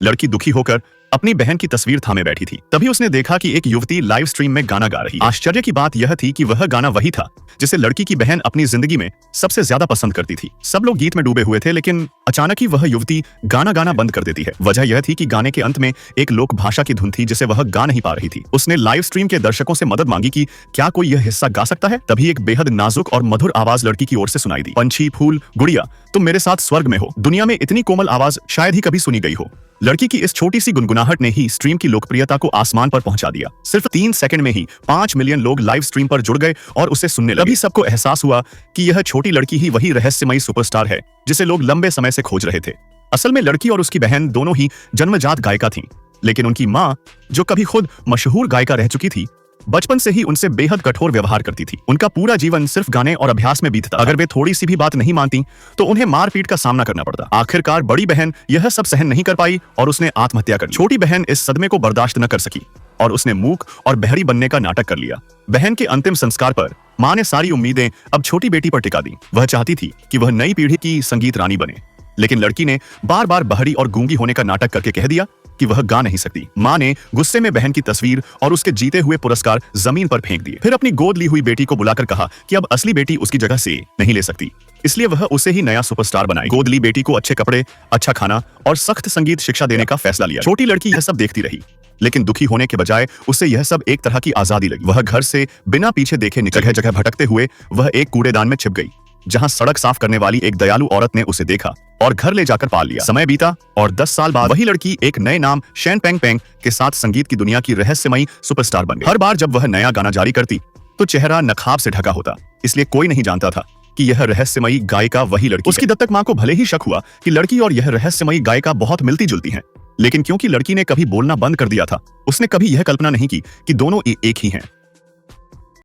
लड़की दुखी होकर अपनी बहन की तस्वीर थामे बैठी थी। तभी उसने देखा कि एक युवती लाइव स्ट्रीम में गाना गा रही है। आश्चर्य की बात यह थी कि वह गाना वही था जिसे लड़की की बहन अपनी जिंदगी में सबसे ज्यादा पसंद करती थी। सब लोग गीत में डूबे हुए थे, लेकिन अचानक ही वह युवती गाना गाना बंद कर देती है। वजह यह थी कि गाने के अंत में एक लोक भाषा की धुन थी जिसे वह गा नहीं पा रही थी। उसने लाइव स्ट्रीम के दर्शकों से मदद मांगी कि क्या कोई यह हिस्सा गा सकता है। तभी एक बेहद नाजुक और मधुर आवाज लड़की की ओर से सुनाई दी। पंछी, फूल, गुड़िया, तुम मेरे साथ स्वर्ग में हो। दुनिया में इतनी कोमल आवाज शायद ही कभी सुनी गई हो। लड़की की इस छोटी सी गुनगुनाहट ने ही स्ट्रीम की लोकप्रियता को आसमान पर पहुंचा दिया। सिर्फ 3 सेकंड में ही 5 मिलियन लोग लाइव स्ट्रीम पर जुड़ गए और उसे सुनने लगे। तभी सबको एहसास हुआ कि यह छोटी लड़की ही वही रहस्यमयी सुपरस्टार है जिसे लोग लंबे समय से खोज रहे थे। असल में लड़की और उसकी बहन दोनों ही जन्मजात गायिका थीं, लेकिन उनकी माँ, जो कभी खुद मशहूर गायिका रह चुकी थी, बचपन से ही उनसे बेहद कठोर व्यवहार करती थी। उनका पूरा जीवन सिर्फ गाने और अभ्यास में बीतता। अगर वे थोड़ी सी भी बात नहीं मानती तो उन्हें मारपीट का सामना करना पड़ता। आखिरकार बड़ी बहन यह सब सहन नहीं कर पाई और उसने आत्महत्या कर ली। छोटी बहन इस सदमे को बर्दाश्त न कर सकी और उसने मूक और बहरी बनने का नाटक कर लिया। बहन के अंतिम संस्कार पर माँ ने सारी उम्मीदें अब छोटी बेटी पर टिका दी। वह चाहती थी कि वह नई पीढ़ी की संगीत रानी बने, लेकिन लड़की ने बार बार बहरी और गूंगी होने का नाटक करके कह दिया कि वह गा नहीं सकती। माँ ने गुस्से में बहन की तस्वीर और उसके जीते हुए पुरस्कार जमीन पर फेंक दिए। फिर अपनी गोद ली हुई बेटी को बुलाकर कहा कि अब असली बेटी उसकी जगह से नहीं ले सकती, इसलिए वह उसे ही नया सुपरस्टार बनाए। गोद ली बेटी को अच्छे कपड़े, अच्छा खाना और सख्त संगीत शिक्षा देने का फैसला लिया। छोटी लड़की यह सब देखती रही, लेकिन दुखी होने के बजाय उसे यह सब एक तरह की आजादी लगी। वह घर से बिना पीछे देखे जगह जगह भटकते हुए वह एक कूड़ेदान में छिप गई, जहां सड़क साफ करने वाली एक दयालु औरत ने उसे देखा और घर ले जाकर पाल लिया। समय बीता और 10 साल बाद वही लड़की एक नए नाम शैन पेंग पेंग के साथ संगीत की दुनिया की रहस्यमयी सुपरस्टार बन गई। हर बार जब वह नया गाना जारी करती तो चेहरा नकाब से ढका होता, इसलिए कोई नहीं जानता था कि यह रहस्यमयी गायिका वही लड़की है। उसकी दत्तक माँ को भले ही शक हुआ कि लड़की और यह रहस्यमयी गायिका बहुत मिलती जुलती हैं, लेकिन क्योंकि लड़की ने कभी बोलना बंद कर दिया था, उसने कभी यह कल्पना नहीं की कि दोनों एक ही हैं।